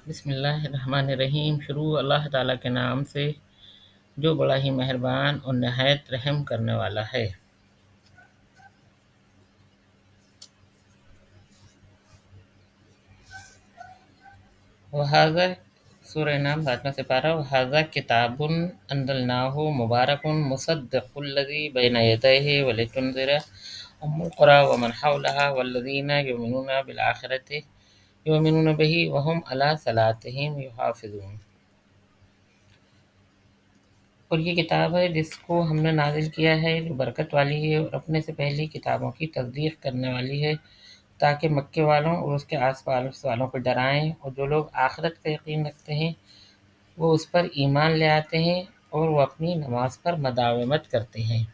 بسم اللہ الرحمن الرحیم۔ شروع اللہ تعالیٰ کے نام سے جو بڑا ہی مہربان اور نہایت رحم کرنے والا ہے۔ وہذا سورہ نام 7واں سپارہ۔ وہذا کتاب انزلناہ مبارک مصدق الذی بین یدیہ ولتنذر ام القری ومن حولہا والذین یؤمنون بہ وہم علی صلاتہم یحافظون۔ اور یہ کتاب ہے جس کو ہم نے نازل کیا ہے، جو برکت والی ہے اور اپنے سے پہلی کتابوں کی تصدیق کرنے والی ہے، تاکہ مکے والوں اور اس کے آس پاس والوں کو ڈرائیں، اور جو لوگ آخرت کا یقین رکھتے ہیں وہ اس پر ایمان لے آتے ہیں اور وہ اپنی نماز پر مداومت کرتے ہیں۔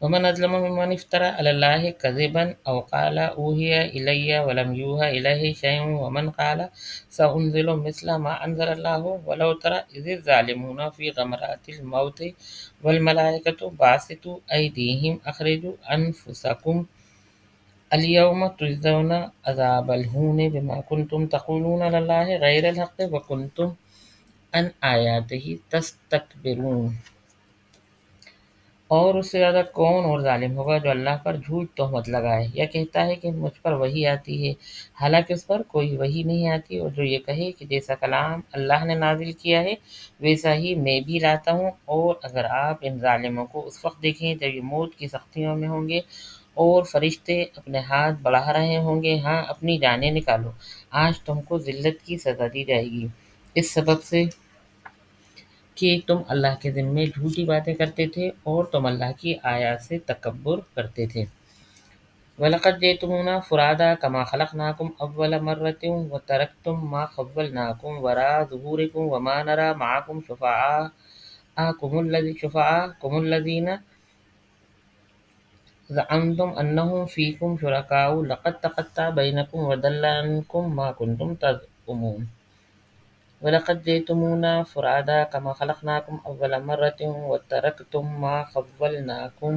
ومن اظلم ممن افترى على الله كذبا او قال اوحي الي ولم يوحى اليه شيء ومن قال سانزل مثل ما انزل الله ولو ترى اذ الظالمون في غمرات الموت والملائكة باسطوا ايديهم اخرجوا انفسكم اليوم تجزون عذاب الهون بما كنتم تقولون على الله غير الحق وكنتم عن آياته تستكبرون۔ اور اس سے زیادہ کون اور ظالم ہوگا جو اللہ پر جھوٹ تہمت لگائے یا کہتا ہے کہ مجھ پر وحی آتی ہے، حالانکہ اس پر کوئی وحی نہیں آتی، اور جو یہ کہے کہ جیسا کلام اللہ نے نازل کیا ہے ویسا ہی میں بھی لاتا ہوں۔ اور اگر آپ ان ظالموں کو اس وقت دیکھیں جب یہ موت کی سختیوں میں ہوں گے اور فرشتے اپنے ہاتھ بڑھا رہے ہوں گے، ہاں اپنی جانیں نکالو، آج تم کو ذلت کی سزا دی جائے گی، اس سبب سے کہ تم اللہ کے ذمے جھوٹی باتیں کرتے تھے اور تم اللہ کی آیات سے تکبر کرتے تھے۔ وَلَقَدْ جِئْتُمُونَا فُرَادَىٰ كَمَا خَلَقْنَاكُمْ أَوَّلَ مَرَّةٍ وَتَرَكْتُم مَّا خَوَّلْنَاكُمْ وَرَاءَ ظُهُورِكُمْ وَمَا نَرَىٰ مَعَكُمْ شُفَعَاءَكُمُ الَّذِينَ زَعَمْتُمْ أَنَّهُمْ فِيكُمْ شُرَكَاءُ لَقَدْ تَقَطَّعَ بَيْنَكُمْ وَضَلَّ عَنكُم مَّا كُنتُمْ تَزْعُمُونَ۔ وَلَقَدْ جِئْتُمُونَا فُرَادَىٰ كَمَا خَلَقْنَاكُمْ أَوَّلَ مَرَّةٍ وَتَرَكْتُم مَّا خَوَّلْنَاكُمْ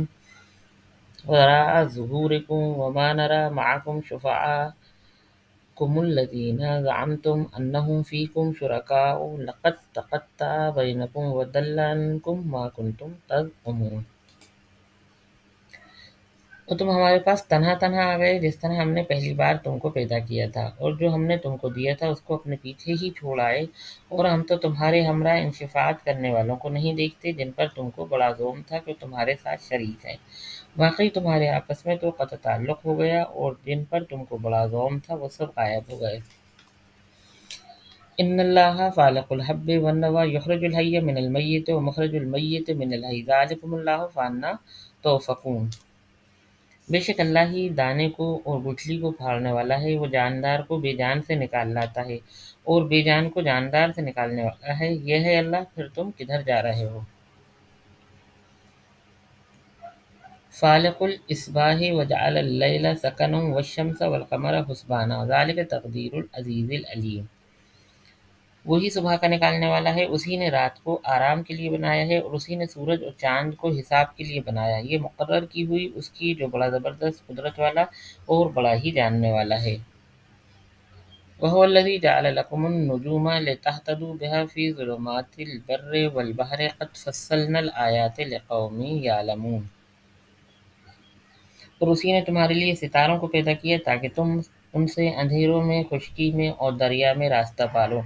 وَرَاءَ ظُهُورِكُمْ وَمَا نَرَىٰ مَعَكُمْ شُفَعَاءَكُمُ الَّذِينَ زَعَمْتُمْ أَنَّهُمْ فِيكُمْ شُرَكَاءُ لَقَدْ تَقَطَّعَ بَيْنَكُمْ وَضَلَّ عَنكُم مَّا كُنتُمْ تَزْعُمُونَ۔ اور تم ہمارے پاس تنہا تنہا آ گئے جس طرح ہم نے پہلی بار تم کو پیدا کیا تھا، اور جو ہم نے تم کو دیا تھا اس کو اپنے پیچھے ہی چھوڑ آئے، اور ہم تو تمہارے ہمراہ ان شفاعت کرنے والوں کو نہیں دیکھتے جن پر تم کو بڑا ظلم تھا کہ تمہارے ساتھ شریک ہیں، واقعی تمہارے آپس میں تو قطع تعلق ہو گیا، اور جن پر تم کو بڑا ظلم تھا وہ سب غائب ہو گئے۔ ان اللہ فالق الحب والنوى یخرج الحی من المیت ومخرج المیت من الحی ذالکم اللہ فانا توفقون۔ بے شک اللہ ہی دانے کو اور گٹھلی کو پھاڑنے والا ہے، وہ جاندار کو بے جان سے نکال لاتا ہے اور بے جان کو جاندار سے نکالنے والا ہے، یہ ہے اللہ، پھر تم کدھر جا رہے ہو؟ فالق الاصباح وجعل اللیل سکنا والشمس والقمر حسبانا ذلک تقدیر العزیز العلیم۔ وہی صبح کا نکالنے والا ہے، اسی نے رات کو آرام کے لیے بنایا ہے، اور اسی نے سورج اور چاند کو حساب کے لیے بنایا، یہ مقرر کی ہوئی اس کی جو بڑا زبردست قدرت والا اور بڑا ہی جاننے والا ہے۔ وَهُوَ الَّذِي جَعَلَ لَكُمُ النُّجُومَ لِتَهْتَدُوا بِهَا فِي ظُلُمَاتِ الْبَرِّ وَالْبَحْرِ قَدْ فَصَّلْنَا الْآيَاتِ لِقَوْمٍ يَعْلَمُونَ۔ اور اسی نے تمہارے لیے ستاروں کو پیدا کیا تاکہ تم ان سے اندھیروں میں، خشکی میں اور دریا میں راستہ پالو،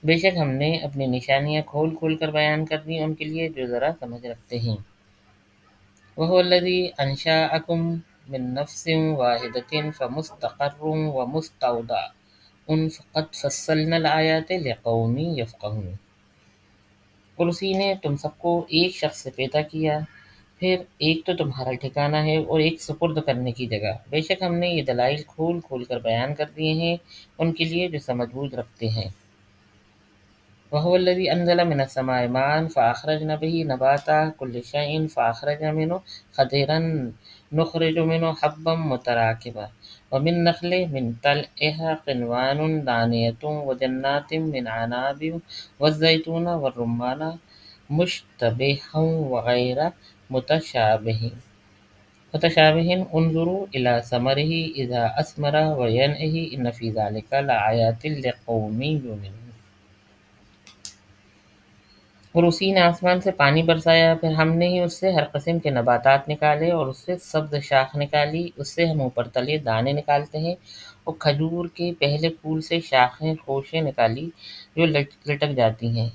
بے شک ہم نے اپنی نشانیاں کھول کھول کر بیان کر دی ان کے لیے جو ذرا سمجھ رکھتے ہیں۔ وَهُوَ الَّذِي أَنشَأَكُم مِّن نَّفْسٍ وَاحِدَةٍ فَمُسْتَقَرٌّ وَمُسْتَوْدَعٌ قَدْ فَصَّلْنَا الْآيَاتِ لِقَوْمٍ يَفْقَهُونَ۔ اور اسی نے تم سب کو ایک شخص سے پیدا کیا، پھر ایک تو تمہارا ٹھکانہ ہے اور ایک سپرد کرنے کی جگہ، بے شک ہم نے یہ دلائل کھول کھول کر بیان کر دیے ہیں ان کے لیے جو سمجھ بوجھ رکھتے ہیں۔ وَهُوَ الَّذِي أَنزَلَ مِنَ السَّمَاءِ مَاءً فَأَخْرَجْنَا بِهِ نَبَاتَ كُلِّ شَيْءٍ فَأَخْرَجْنَا مِنْهُ خَضِرًا نُخْرِجُ مِنْهُ حَبًّا مُتَرَاكِبًا وَمِنَ النَّخْلِ مِنْ طَلْعِهَا قِنْوَانٌ دَانِيَةٌ وَجَنَّاتٍ مِنْ أَعْنَابٍ وَالزَّيْتُونَ وَالرُّمَّانَ مُشْتَبِهًا وَغَيْرَ مُتَشَابِهٍ متشابہ انظروا الی ثمرہ اذا اثمر وینعہ ان فی ذلک لآیات لقوم یؤمنون۔ اور اسی نے آسمان سے پانی برسایا، پھر ہم نے ہی اس سے ہر قسم کے نباتات نکالے اور اس سے سبز شاخ نکالی، اس سے ہم اوپر تلے دانے نکالتے ہیں، اور کھجور کے پہلے پھول سے شاخیں خوشیں نکالی جو لٹک جاتی ہیں،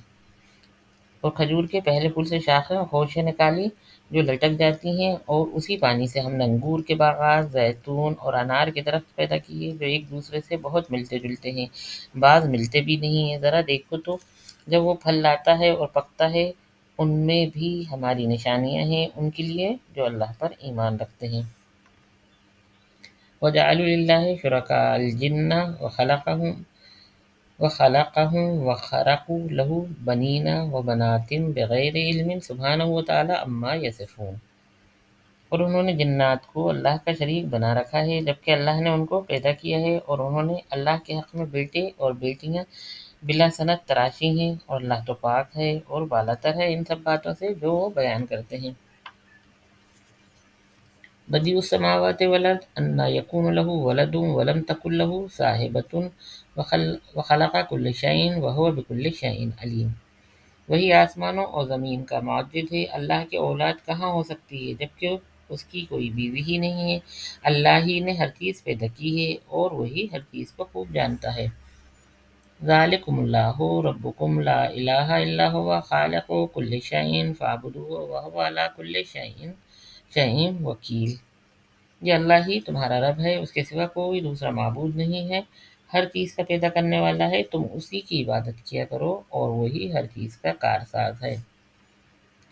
اور کھجور کے پہلے پھول سے شاخیں اور خوشیں نکالی جو لٹک جاتی ہیں، اور اسی پانی سے ہم نے انگور کے باغات، زیتون اور انار کے درخت پیدا کیے جو ایک دوسرے سے بہت ملتے جلتے ہیں، بعض ملتے بھی نہیں ہیں، ذرا دیکھو تو جب وہ پھل لاتا ہے اور پکتا ہے، ان میں بھی ہماری نشانیاں ہیں ان کے لیے جو اللہ پر ایمان رکھتے ہیں۔ وَجَعَلُوا لِلَّهِ شُرَكَاءَ الْجِنَّ وَخَلَقَهُمْ وَخَرَقُوا لَهُ بَنِينَ وَبَنَاتٍ بِغَيْرِ عِلْمٍ سُبْحَانَهُ وَتَعَالَىٰ عَمَّا يَصِفُونَ۔ اور انہوں نے جنات کو اللہ کا شریک بنا رکھا ہے جبکہ اللہ نے ان کو پیدا کیا ہے، اور انہوں نے اللہ کے حق میں بیٹے اور بیٹیاں بلا سند تراشی ہیں، اور اللہ تو پاک ہے اور بالاتر ہے ان سب باتوں سے جو وہ بیان کرتے ہیں۔ بدیع السماوات والارض انا یکون له ولد ولم تکن له صاحبۃ وخلق کل شیء وهو بکل شیء علیم۔ وہی آسمانوں اور زمین کا معجز ہے، اللہ کی اولاد کہاں ہو سکتی ہے جبکہ اس کی کوئی بیوی ہی نہیں ہے، اللہ ہی نے ہر چیز پیدا کی ہے اور وہی ہر چیز کو خوب جانتا ہے۔ ذالکم اللہ ربکم لا الہ الا هو خالق کل شیء فاعبدوہ وہو علی کل شیء وکیل۔ یہ اللہ ہی تمہارا رب ہے، اس کے سوا کوئی دوسرا معبود نہیں ہے، ہر چیز کا پیدا کرنے والا ہے، تم اسی کی عبادت کیا کرو اور وہی ہر چیز کا کارساز ہے۔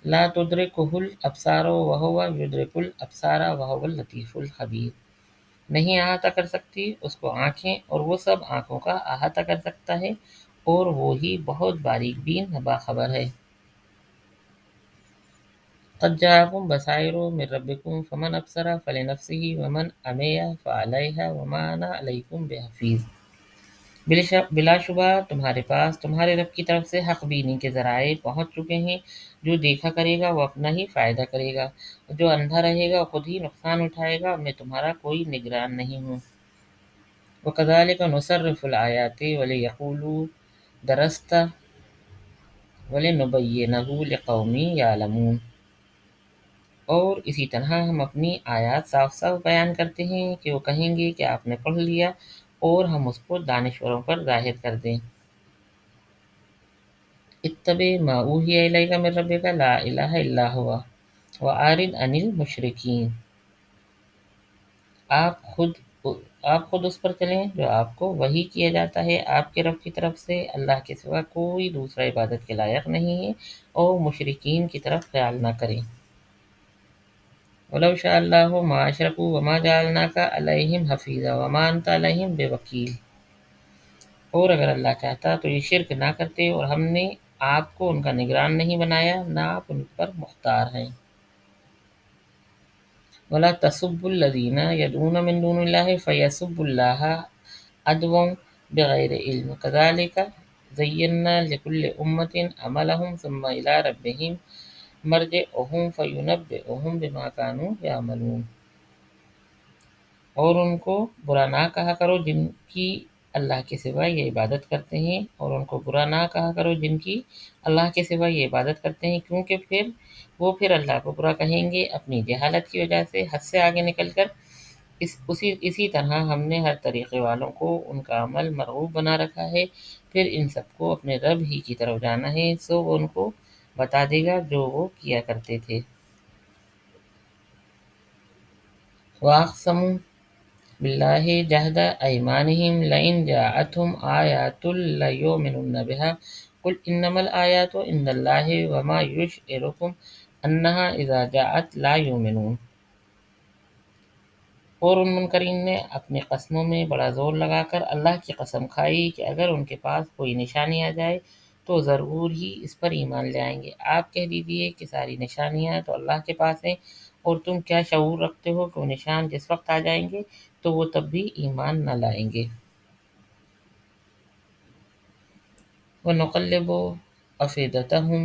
لا تدرکہ الابصار وہو یدرک الابصار وہو اللطیف الخبیر۔ نہیں احاطہ کر سکتی اس کو آنکھیں اور وہ سب آنکھوں کا احاطہ کر سکتا ہے، اور وہی بہت باریک بین باخبر ہے۔ قد جاءکم بصائر من ربکم فمن ابصر فلنفسہ ومن عمی فعلیہا وما انا علیکم بحفیظ۔ بلا شبہ تمہارے پاس تمہارے رب کی طرف سے حق بینی کے ذرائع پہنچ چکے ہیں، جو دیکھا کرے گا وہ اپنا ہی فائدہ کرے گا، اور جو اندھا رہے گا وہ خود ہی نقصان اٹھائے گا، میں تمہارا کوئی نگران نہیں ہوں۔ وَكَذَلِكَ نُصَرِّفُ الْآيَاتِ وَلِيَقُولُوا دَرَسْتَ وَلِنُبَيِّنَهُ لِقَوْمٍ يَعْلَمُونَ۔ اور اسی طرح ہم اپنی آیات صاف صاف بیان کرتے ہیں کہ وہ کہیں گے کہ آپ نے پڑھ لیا، اور ہم اس کو دانشوروں پر ظاہر کر دیں۔ اتبع ما اوحی الیک من ربک لا الہ الا هو وأعرض عن المشرکین۔ آپ خود اس پر چلیں جو آپ کو وحی کیا جاتا ہے آپ کے رب کی طرف سے، اللہ کے سوا کوئی دوسرا عبادت کے لائق نہیں ہے، اور مشرکین کی طرف خیال نہ کریں۔ وَلَوْ شَاءَ اللَّهُ مَا أَشْرَكُوا وَمَا جَعَلْنَاكَ عَلَيْهِمْ حَفِيظًا وَمَا أَنْتَ عَلَيْهِمْ بِوَكِيلٍ۔ اور اگر اللہ چاہتا تو یہ شرک نہ کرتے، اور ہم نے آپ کو ان کا نگران نہیں بنایا، نہ آپ ان پر مختار ہیں۔ وَلَا تَسُبُّوا الَّذِينَ يَدْعُونَ مِن دُونِ اللَّهِ فَيَسُبُّوا اللَّهَ عَدْوًا بِغَيْرِ عِلْمٍ كَذَلِكَ زَيَّنَّا لِكُلِّ أُمَّةٍ عَمَلَهُمْ ثُمَّ إِلَىٰ رَبِّهِمْ مَرْجِعُهُمْ فَيُنَبِّئُهُم بِمَا كَانُوا يَعْمَلُونَ۔ اور ان کو برا نہ کہا کرو جن کی اللہ کے سوا یہ عبادت کرتے ہیں، اور ان کو برا نہ کہا کرو جن کی اللہ کے سوا یہ عبادت کرتے ہیں، کیونکہ پھر اللہ کو برا کہیں گے اپنی جہالت کی وجہ سے، حد سے آگے نکل کر۔ اسی طرح ہم نے ہر طریقے والوں کو ان کا عمل مرغوب بنا رکھا ہے، پھر ان سب کو اپنے رب ہی کی طرف جانا ہے، سو وہ ان کو بتا دے گا جو وہ کیا کرتے تھے۔ وَأَقْسَمُوا بِاللَّهِ جَهْدَ أَيْمَانِهِمْ لَئِنْ جَاءَتْهُمْ آيَاتٌ لَّيُؤْمِنُنَّ بِهَا قُلْ إِنَّمَا الْآيَاتُ عِندَ اللَّهِ وَمَا يُشْعِرُكُمْ أَنَّهَا إِذَا جَاءَتْ لَا يُؤْمِنُونَ۔ اور ان منکرین نے اپنی قسموں میں بڑا زور لگا کر اللہ کی قسم کھائی کہ اگر ان کے پاس کوئی نشانی آ جائے تو ضرور ہی اس پر ایمان لے آئیں گے۔ آپ کہہ دیجئے کہ ساری نشانیاں تو اللہ کے پاس ہیں، اور تم کیا شعور رکھتے ہو کہ وہ نشان جس وقت آ جائیں گے تو وہ تب بھی ایمان نہ لائیں گے۔ وَنُقَلِّبُ أَفْئِدَتَهُمْ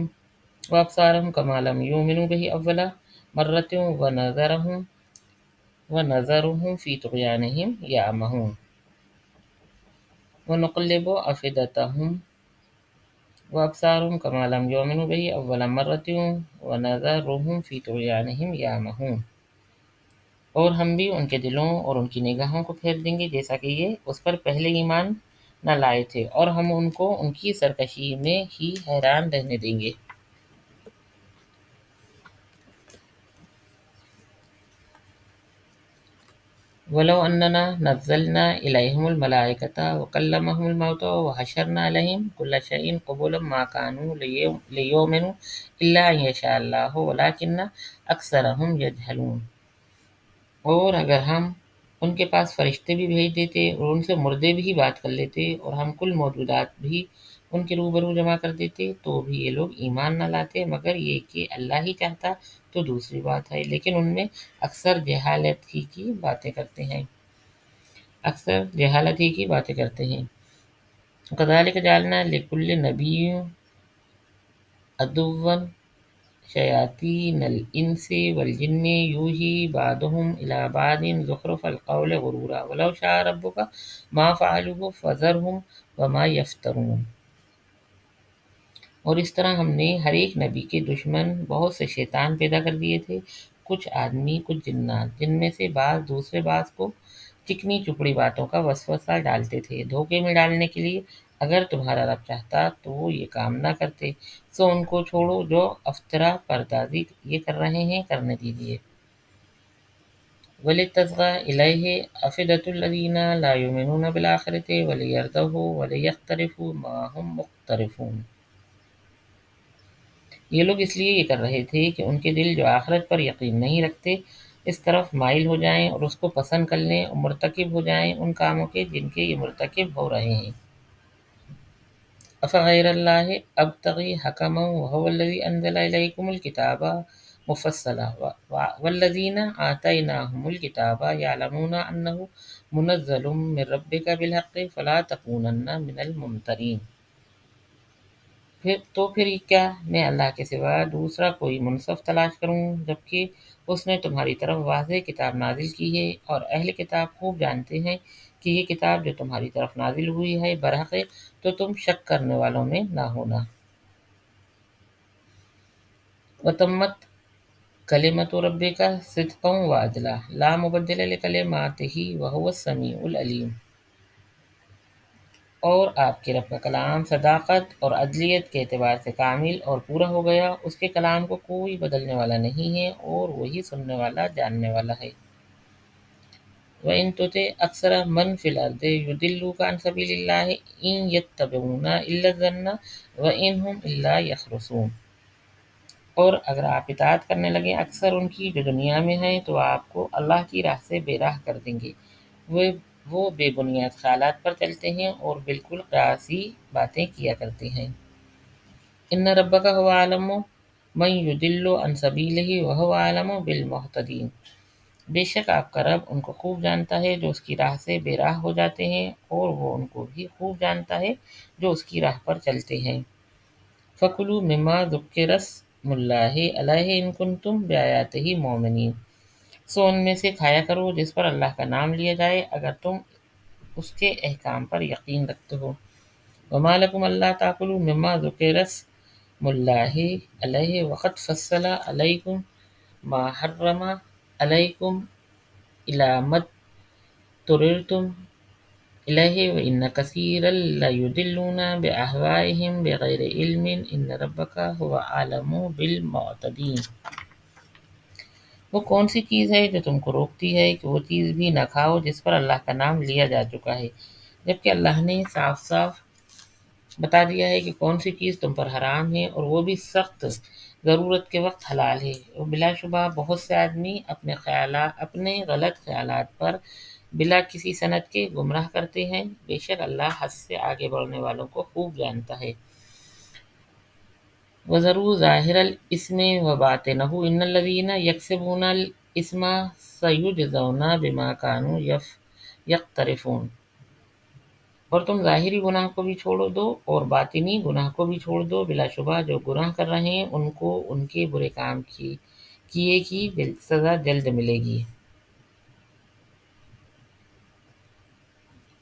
وَأَبْصَارَهُمْ كَمَا لَمْ يُؤْمِنُوا بِهِ أَوَّلَ مَرَّةٍ وَنَذَرُهُمْ ونذرهم في طغيانهم يعمهون ونقلب أفئدتهم وأبصارهم كما لم يؤمنوا به أول مرة ونذرهم في طغيانهم يعمهون، اور ہم بھی ان کے دلوں اور ان کی نگاہوں کو پھیر دیں گے جیسا کہ یہ اس پر پہلے ایمان نہ لائے تھے، اور ہم ان کو ان کی سرکشی میں ہی حیران رہنے دیں گے۔ وَلَوْ أَنَّنَا نَزَّلْنَا إِلَيْهِمُ الْمَلَائِكَةَ وَكَلَّمَهُمُ الْمَوْتَى وَحَشَرْنَا عَلَيْهِمْ كُلَّ شَيْءٍ قُبُلًا مَا كَانُوا لِيُؤْمِنُوا إِلَّا أَن يَشَاءَ اللَّهُ وَلَٰكِنَّ أَكْثَرَهُمْ يَجْهَلُونَ، اور اگر ہم ان کے پاس فرشتے بھی بھیج دیتے اور ان سے مردے بھی بات کر لیتے اور ہم کل موجودات بھی ان کے روبرو جمع کر دیتے تو بھی یہ لوگ ایمان نہ لاتے، مگر یہ کہ اللہ ہی چاہتا تو دوسری بات ہے، لیکن ان میں اکثر جہالت ہی کی باتیں کرتے ہیں۔ وَكَذَلِكَ جَعَلْنَا لِكُلِّ نَبِيٍّ عَدُوًّا شَيَاطِينَ الْإِنسِ وَالْجِنِّ يُوحِي بَعْضُهُمْ إِلَىٰ بَعْضٍ زُخْرُفَ الْقَوْلِ غُرُورًا وَلَوْ شَاءَ رَبُّكَ مَا فَعَلُوهُ فَذَرْهُمْ وَمَا يَفْتَرُونَ، اور اس طرح ہم نے ہر ایک نبی کے دشمن بہت سے شیطان پیدا کر دیے تھے، کچھ آدمی کچھ جنات، جن میں سے بعض دوسرے بعض کو چکنی چپڑی باتوں کا وسوسہ ڈالتے تھے دھوکے میں ڈالنے کے لیے۔ اگر تمہارا رب چاہتا تو وہ یہ کام نہ کرتے، سو ان کو چھوڑو جو افطرا پردازی یہ کر رہے ہیں کرنے دیجیے۔ وَلِتَصْغَىٰ إِلَيْهِ أَفْئِدَةُ الَّذِينَ لَا يُؤْمِنُونَ بِالْآخِرَةِ وَلِيَرْتَابُوا وَلِيَقْتَرِفُوا مَا هُمْ مُقْتَرِفُونَ، یہ لوگ اس لیے یہ کر رہے تھے کہ ان کے دل جو آخرت پر یقین نہیں رکھتے اس طرف مائل ہو جائیں اور اس کو پسند کر لیں اور مرتکب ہو جائیں ان کاموں کے جن کے یہ مرتکب ہو رہے ہیں۔ أَفَغَيْرَ اللَّهِ أَبْتَغِي حَكَمًا وَهُوَ الَّذِي أَنزَلَ إِلَيْكُمُ الْكِتَابَ مُفَصَّلًا وَالَّذِينَ آتَيْنَاهُمُ الْكِتَابَ يَعْلَمُونَ أَنَّهُ مُنَزَّلٌ مِّن رَّبِّكَ بِالْحَقِّ فَلَا تَكُونَنَّ مِنَ الْمُمْتَرِينَ، پھر کیا میں اللہ کے سوا دوسرا کوئی منصف تلاش کروں جبکہ اس نے تمہاری طرف واضح کتاب نازل کی ہے، اور اہل کتاب خوب جانتے ہیں کہ یہ کتاب جو تمہاری طرف نازل ہوئی ہے برحق ہے، تو تم شک کرنے والوں میں نہ ہونا۔ وَتَمَّتْ كَلِمَتُ رَبِّكَ صِدْقًا وَعَدْلًا لَا مُبَدِّلَ لِكَلِمَاتِهِ وَهُوَ السَّمِيعُ الْعَلِيمُ، اور آپ کے رب کا کلام صداقت اور عدلیت کے اعتبار سے کامل اور پورا ہو گیا، اس کے کلام کو کوئی بدلنے والا نہیں ہے اور وہی سننے والا جاننے والا ہے۔ وَإِن تُطِعْ أَكْثَرَ مَن فِي الْأَرْضِ يُضِلُّوكَ عَن سَبِيلِ اللَّهِ إِن يَتَّبِعُونَ إِلَّا الظَّنَّ وَإِن هُمْ إِلَّا يَخْرُصُونَ، اور اگر آپ اطاعت کرنے لگیں اکثر ان کی جو دنیا میں ہیں تو آپ کو اللہ کی راہ سے بے راہ کر دیں گے، وہ بے بنیاد خیالات پر چلتے ہیں اور بالکل قیاسی باتیں کیا کرتے ہیں۔ ان ربک هو اعلم من یضل عن سبیلہ وهو اعلم بالمہتدین، بے شک آپ کا رب ان کو خوب جانتا ہے جو اس کی راہ سے بے راہ ہو جاتے ہیں، اور وہ ان کو بھی خوب جانتا ہے جو اس کی راہ پر چلتے ہیں۔ فَكُلُوا مِمَّا ذُكِّرَ اسْمُ اللَّهِ عَلَيْهِ إِن كُنتُم بِآيَاتِهِ مُؤْمِنِينَ، سو ان میں سے کھایا کرو جس پر اللہ کا نام لیا جائے اگر تم اس کے احکام پر یقین رکھتے ہو۔ وَمَا لَكُمْ أَلَّا تَأْكُلُوا مِمَّا ذُكِرَ اسْمُ اللَّهِ عَلَيْهِ وَقَدْ فَصَّلَ عَلَيْكُم مَّا حَرَّمَ عَلَيْكُمْ إِلَىٰ مَا اضْطُرِرْتُمْ إِلَيْهِ وَإِنَّ كَثِيرًا لَّيُضِلُّونَ بِأَهْوَائِهِمْ بِغَيْرِ عِلْمٍ إِنَّ رَبَّكَ هُوَ أَعْلَمُ بِالْمُعْتَدِينَ، وہ کون سی چیز ہے جو تم کو روکتی ہے کہ وہ چیز بھی نہ کھاؤ جس پر اللہ کا نام لیا جا چکا ہے، جبکہ اللہ نے صاف صاف بتا دیا ہے کہ کون سی چیز تم پر حرام ہے، اور وہ بھی سخت ضرورت کے وقت حلال ہے۔ اور بلا شبہ بہت سے آدمی اپنے غلط خیالات پر بلا کسی سند کے گمراہ کرتے ہیں، بے شک اللہ حد سے آگے بڑھنے والوں کو خوب جانتا ہے۔ وَذَرُوا ظَاهِرَ الْإِثْمِ وَبَاطِنَهُ إِنَّ الَّذِينَ يَكْسِبُونَ الْإِثْمَ سَيُجْزَوْنَ بِمَا كَانُوا يَقْتَرِفُونَ، اور تم ظاہری گناہ کو بھی چھوڑ دو اور باطنی گناہ کو بھی چھوڑ دو، بلا شبہ جو گناہ کر رہے ہیں ان کو ان کے برے کام کیے کی سزا جلد ملے گی۔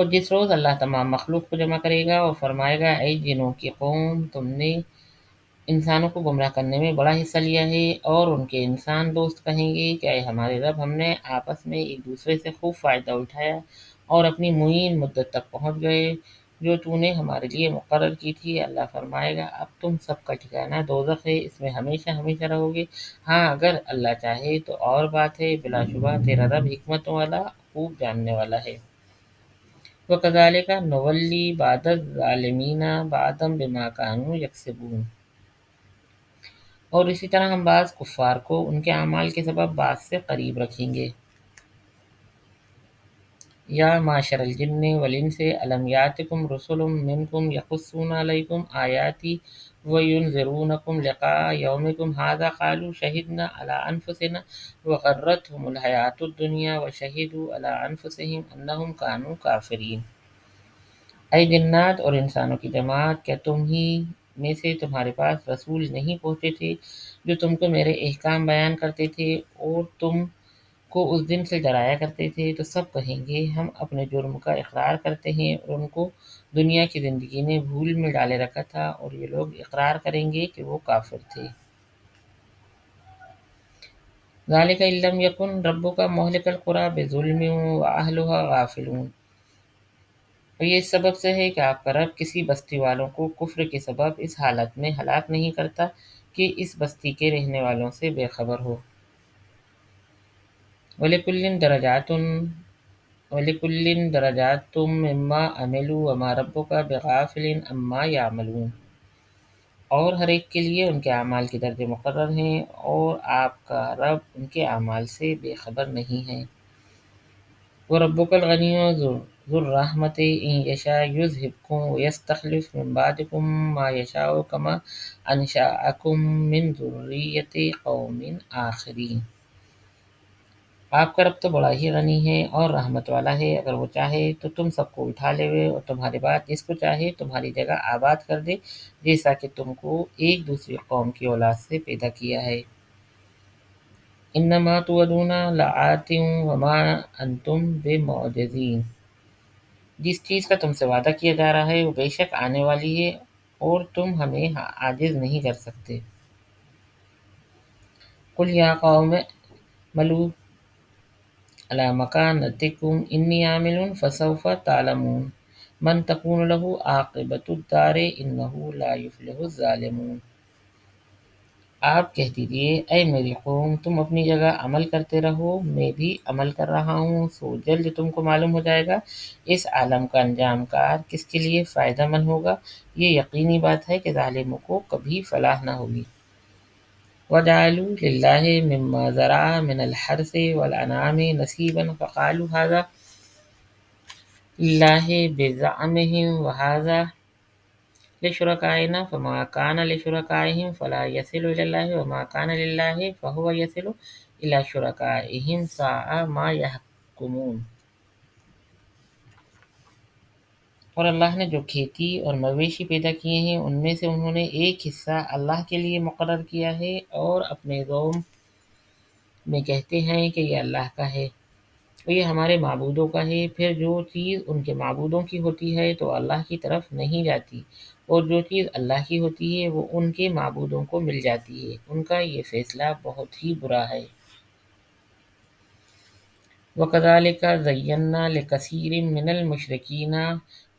اور جس روز اللہ تمام مخلوق کو جمع کرے گا اور فرمائے گا اے جنوں کی قوم، تم نے انسانوں کو گمراہ کرنے میں بڑا حصہ لیا ہے، اور ان کے انسان دوست کہیں گے کہ اے ہمارے رب، ہم نے آپس میں ایک دوسرے سے خوب فائدہ اٹھایا اور اپنی معین مدت تک پہنچ گئے جو تو نے ہمارے لیے مقرر کی تھی۔ اللہ فرمائے گا اب تم سب کا ٹھکانہ دوزخ ہے، اس میں ہمیشہ ہمیشہ رہو گے، ہاں اگر اللہ چاہے تو اور بات ہے، بلا شبہ تیرا رب حکمت والا خوب جاننے والا ہے۔ وَكَذَلِكَ نُوَلِّي بَعْضَ الظَّالِمِينَ بَعْضًا بِمَا كَانُوا يَكْسِبُونَ، اور اسی طرح ہم بعض کفار کو ان کے اعمال کے سبب بعض سے قریب رکھیں گے۔ یا معشر الجن والانس الم یاتکم رسل منکم یقصون علیکم آیاتی وینذرونکم لقاء یومکم ھذا قالوا شہدنا علی انفسنا وغرتهم الحیاۃ الدنیا وشہدوا علی انفسہم انہم کانوا کافرین۔ اے جنات اور انسانوں کی جماعت، کیا تم ہی میں سے تمہارے پاس رسول نہیں پہنچے تھے جو تم کو میرے احکام بیان کرتے تھے اور تم کو اس دن سے ڈرایا کرتے تھے؟ تو سب کہیں گے ہم اپنے جرم کا اقرار کرتے ہیں، اور ان کو دنیا کی زندگی نے بھول میں ڈالے رکھا تھا، اور یہ لوگ اقرار کریں گے کہ وہ کافر تھے۔ ذالک ان لم یکن ربک مہلک القری بظلم واہلھا غافلون، اور یہ اس سبب سے ہے کہ آپ کا رب کسی بستی والوں کو کفر کے سبب اس حالت میں ہلاک نہیں کرتا کہ اس بستی کے رہنے والوں سے بے خبر ہو۔ وَلِكُلٍّ دَرَجَاتٌ وَلِكُلٍّ دَرَجَاتٌ مِّمَّا عَمِلُوا وَمَا رَبُّكَ بِغَافِلٍ عَمَّا يَعْمَلُونَ، اور ہر ایک کے لیے ان کے اعمال کے درجے مقرر ہیں، اور آپ کا رب ان کے اعمال سے بے خبر نہیں ہے۔ وَرَبُّكَ الْغَنِيُّ ذُو الرَّحْمَةِ إِن يَشَأْ يُذْهِبْكُمْ وَيَسْتَخْلِفْ مِن بَعْدِكُم مَّا يَشَاءُ كَمَا أَنشَأَكُم مِّن ذُرِّيَّةِ قَوْمٍ آخَرِينَ۔ آپ کا رب تو بڑا ہی غنی ہے اور رحمت والا ہے، اگر وہ چاہے تو تم سب کو اٹھا لے اور تمہارے بعد جس کو چاہے تمہاری جگہ آباد کر دے، جیسا کہ تم کو ایک دوسری قوم کی اولاد سے پیدا کیا ہے۔ انما توعدون لآت وما انتم بمعجزین، جس چیز کا تم سے وعدہ کیا جا رہا ہے وہ بے شک آنے والی ہے، اور تم ہمیں عاجز نہیں کر سکتے۔ قل یا قوم اعملوا علی مکانتکم انی عامل فسوف تعلمون من تکون له عاقبۃ الدار انہ لا یفلح الظالمون۔ آپ کہہ دیجئے اے میری قوم، تم اپنی جگہ عمل کرتے رہو، میں بھی عمل کر رہا ہوں، سو جلد تم کو معلوم ہو جائے گا اس عالم کا انجام کار کس کے لیے فائدہ مند ہوگا۔ یہ یقینی بات ہے کہ ظالموں کو کبھی فلاح نہ ہوگی۔ وَجَعَلُوا لِلَّهِ مِمَّا ذَرَعَ مِنَ الْحَرْثِ وَالْأَنْعَامِ نَصِيبًا فَقَالُوا هَٰذَا لِلَّهِ بِزَعْمِهِمْ وَهَٰذَا لِشُرَكَائِنَا فَمَا كَانَ لِشُرَكَائِهِمْ فَلَا يَصِلُ إِلَى اللَّهِ وَمَا كَانَ لِلَّهِ فَهُوَ يَصِلُ إِلَىٰ شُرَكَائِهِمْ سَاءَ مَا يَحْكُمُونَ۔ اور اللہ نے جو کھیتی اور مویشی پیدا کیے ہیں ان میں سے انہوں نے ایک حصہ اللہ کے لیے مقرر کیا ہے، اور اپنے قوم میں کہتے ہیں کہ یہ اللہ کا ہے اور یہ ہمارے معبودوں کا ہے، پھر جو چیز ان کے معبودوں کی ہوتی ہے تو اللہ کی طرف نہیں جاتی، اور جو چیز اللہ کی ہوتی ہے وہ ان کے معبودوں کو مل جاتی ہے، ان کا یہ فیصلہ بہت ہی برا ہے۔ وَكَذَلِكَ زَيَّنَّا لِكَثِيرٍ مِّنَ الْمُشْرِكِينَ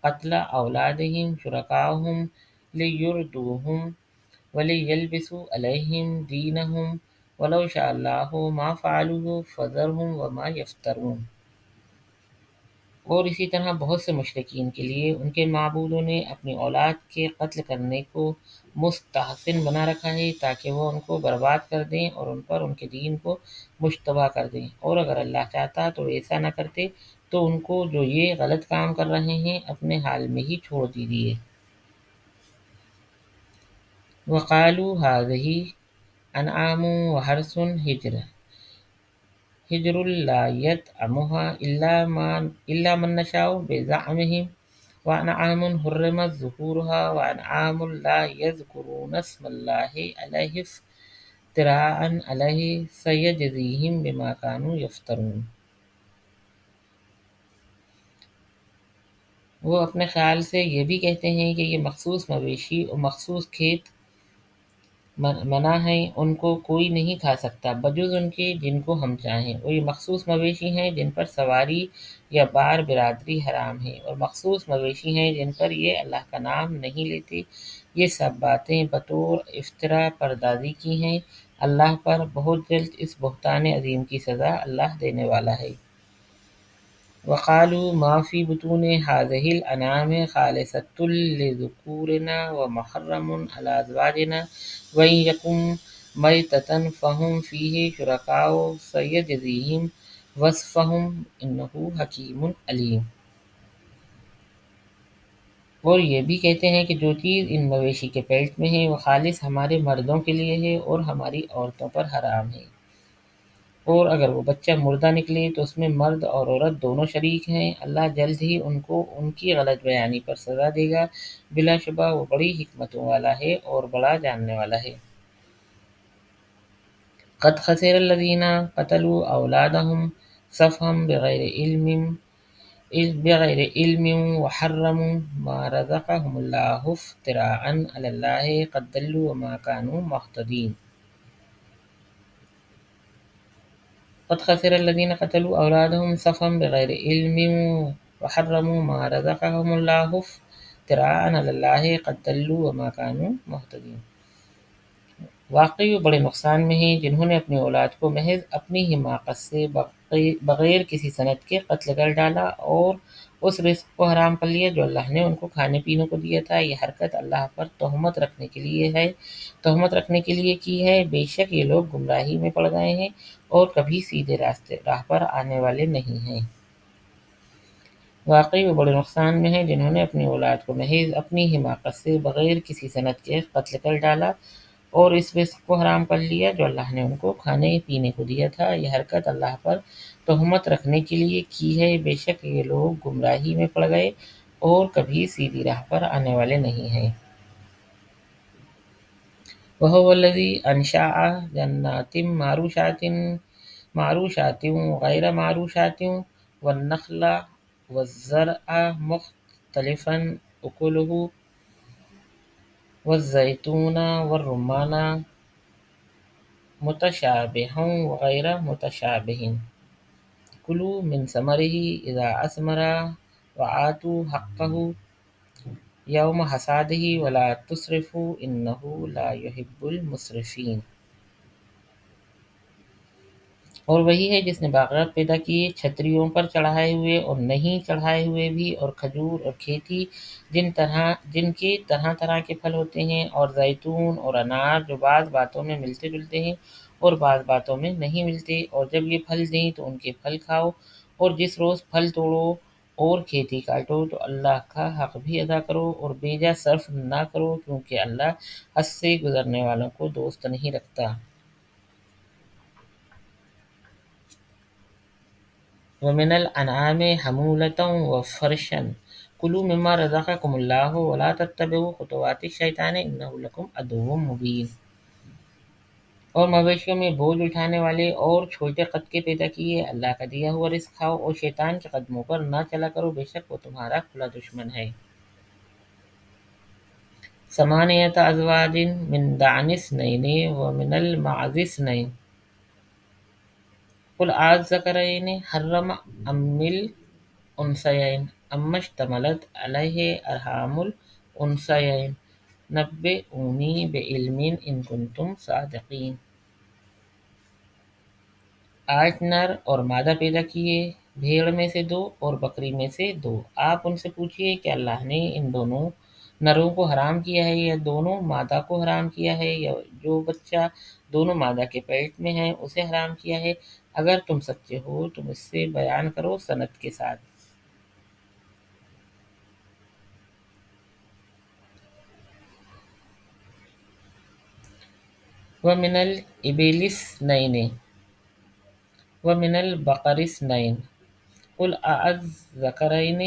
قَتْلَ أَوْلَادِهِمْ شُرَكَاؤُهُمْ لِيُرْدُوهُمْ وَلِيَلْبِسُوا عَلَيْهِمْ دِينَهُمْ وَلَوْ شَاءَ اللَّهُ مَا فَعَلُوهُ فَذَرْهُمْ وَمَا يَفْتَرُونَ۔ اور اسی طرح بہت سے مشرکین کے لیے ان کے معبودوں نے اپنی اولاد کے قتل کرنے کو مستحسن بنا رکھا ہے تاکہ وہ ان کو برباد کر دیں اور ان پر ان کے دین کو مشتبہ کر دیں، اور اگر اللہ چاہتا تو ایسا نہ کرتے، تو ان کو جو یہ غلط کام کر رہے ہیں اپنے حال میں ہی چھوڑ دیجیے۔ وَقَالُوا هَٰذِهِ أَنْعَامٌ وَحَرْثٌ حجر لا يطعمها إلا من نشاء بزعمهم وأنعام حرمت ظهورها وأنعام لا يذكرون اسم الله عليه افتراء عليه سيجزيهم بما كانوا يفترون۔ وہ اپنے خیال سے یہ بھی کہتے ہیں کہ یہ مخصوص مویشی اور مخصوص کھیت منع ہیں، ان کو کوئی نہیں کھا سکتا بجز ان کے جن کو ہم چاہیں، اور یہ مخصوص مویشی ہیں جن پر سواری یا بار برادری حرام ہے، اور مخصوص مویشی ہیں جن پر یہ اللہ کا نام نہیں لیتے۔ یہ سب باتیں بطور افطرا پردازی کی ہیں اللہ پر، بہت جلد اس بہتان عظیم کی سزا اللہ دینے والا ہے۔ وقالوا ما في بطون هذه الأنعام خالصة لذكورنا ومحرم على أزواجنا وإن يكن ميتة فهم فيه شركاء سيجزيهم وصفهم إنه حكيم عليم۔ اور یہ بھی کہتے ہیں کہ جو چیز ان مویشی کے پیٹ میں ہے وہ خالص ہمارے مردوں کے لیے ہے اور ہماری عورتوں پر حرام ہے، اور اگر وہ بچہ مردہ نکلے تو اس میں مرد اور عورت دونوں شریک ہیں۔ اللہ جلد ہی ان کو ان کی غلط بیانی پر سزا دے گا، بلا شبہ وہ بڑی حکمتوں والا ہے اور بڑا جاننے والا ہے۔ قد خسر الذين قتلوا أولادهم سفها بغير علم وحرموا ما رزقهم الله افتراء على الله قد ضلوا وما كانوا مهتدين۔ قد خسر الذين قتلوا أولادهم سفها بغير علم وحرموا ما رزقهم الله افتراء على الله قد ضلوا وما كانوا مهتدين۔ واقعی وہ بڑے نقصان میں ہیں جنہوں نے اپنی اولاد کو محض اپنی حماقت سے بغیر کسی سند کے قتل کر ڈالا اور اس رزق کو حرام کر لیا جو اللہ نے ان کو کھانے پینے کو دیا تھا۔ یہ حرکت اللہ پر تہمت رکھنے کے لیے کی ہے۔ بے شک یہ لوگ گمراہی میں پڑ گئے ہیں اور کبھی سیدھے راہ پر آنے والے نہیں ہیں۔ واقعی وہ بڑے نقصان میں ہیں جنہوں نے اپنی اولاد کو محض اپنی حماقت سے بغیر کسی سند کے قتل کر ڈالا اور اس رزق کو حرام کر لیا جو اللہ نے ان کو کھانے پینے کو دیا تھا۔ یہ حرکت اللہ پر تہمت رکھنے کے لیے کی ہے۔ بے شک یہ لوگ گمراہی میں پڑ گئے اور کبھی سیدھی راہ پر آنے والے نہیں ہیں۔ وَهُوَ الَّذِي أَنشَأَ جَنَّاتٍ مَّعْرُوشَاتٍ وَغَيْرَ مَعْرُوشَاتٍ وَالنَّخْلَ وَالزَّرْعَ مُخْتَلِفًا أُكُلُهُ والزيتون والرمان متشابها وغير متشابه كلوا من ثمره إذا أثمر وآتوا حقه يوم حصاده ولا تسرفوا إنه لا يحب المسرفين۔ اور وہی ہے جس نے باغات پیدا کیے چھتریوں پر چڑھائے ہوئے اور نہیں چڑھائے ہوئے بھی، اور کھجور اور کھیتی جن کے طرح طرح کے پھل ہوتے ہیں، اور زیتون اور انار جو بعض باتوں میں ملتے جلتے ہیں اور بعض باتوں میں نہیں ملتے، اور جب یہ پھل دیں تو ان کے پھل کھاؤ، اور جس روز پھل توڑو اور کھیتی کاٹو تو اللہ کا حق بھی ادا کرو اور بیجا صرف نہ کرو، کیونکہ اللہ حد سے گزرنے والوں کو دوست نہیں رکھتا۔ وَمِنَ الْأَنْعَامِ حَمُولَةً وَفَرْشًا كُلُوا مِمَّا رَزَقَكُمُ اللَّهُ وَلَا تَتَّبِعُوا خُطُوَاتِ الشَّيْطَانِ إِنَّهُ لَكُمْ عَدُوٌّ مُّبِينٌ۔ اور مویشیوں میں بوجھ اٹھانے والے اور چھوٹے قد کے پیدا کیے، اللہ کا دیا ہوا رزق کھاؤ اور شیطان کے قدموں پر نہ چلا کرو، بے شک وہ تمہارا کھلا دشمن ہے۔ ثمانیۃ ازواج من الضأن اثنین ومن المعز اثنین قل الذکرین حرم ام الانثیین اما اشتملت علیہ ارحام الانثیین نبئونی بعلم ان کنتم صادقین۔ 8 نر اور مادہ پیدا کیے، بھیڑ میں سے 2 اور بکری میں سے 2۔ آپ ان سے پوچھئے کہ اللہ نے ان دونوں نروں کو حرام کیا ہے یا دونوں مادہ کو حرام کیا ہے، یا جو بچہ دونوں مادہ کے پیٹ میں ہے اسے حرام کیا ہے؟ اگر تم سچے ہو تو مجھ سے بیان کرو سند کے ساتھ۔ وَمِنَ الْإِبِلِ اثْنَيْنِ وَمِنَ الْبَقَرِ اثْنَيْنِ قُلْ أَلذَّكَرَيْنِ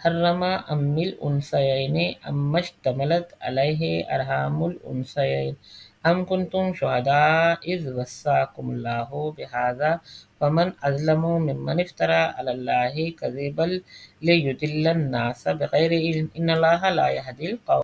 حرم ام الانثیین اما اشتملت علیہ ارحام الانثیین أم كنتم شهداء إذ وصاكم الله بهذا فمن أظلم ممن افترى على الله كذبا ليضل الناس بغير علم إن الله لا يهدي القوم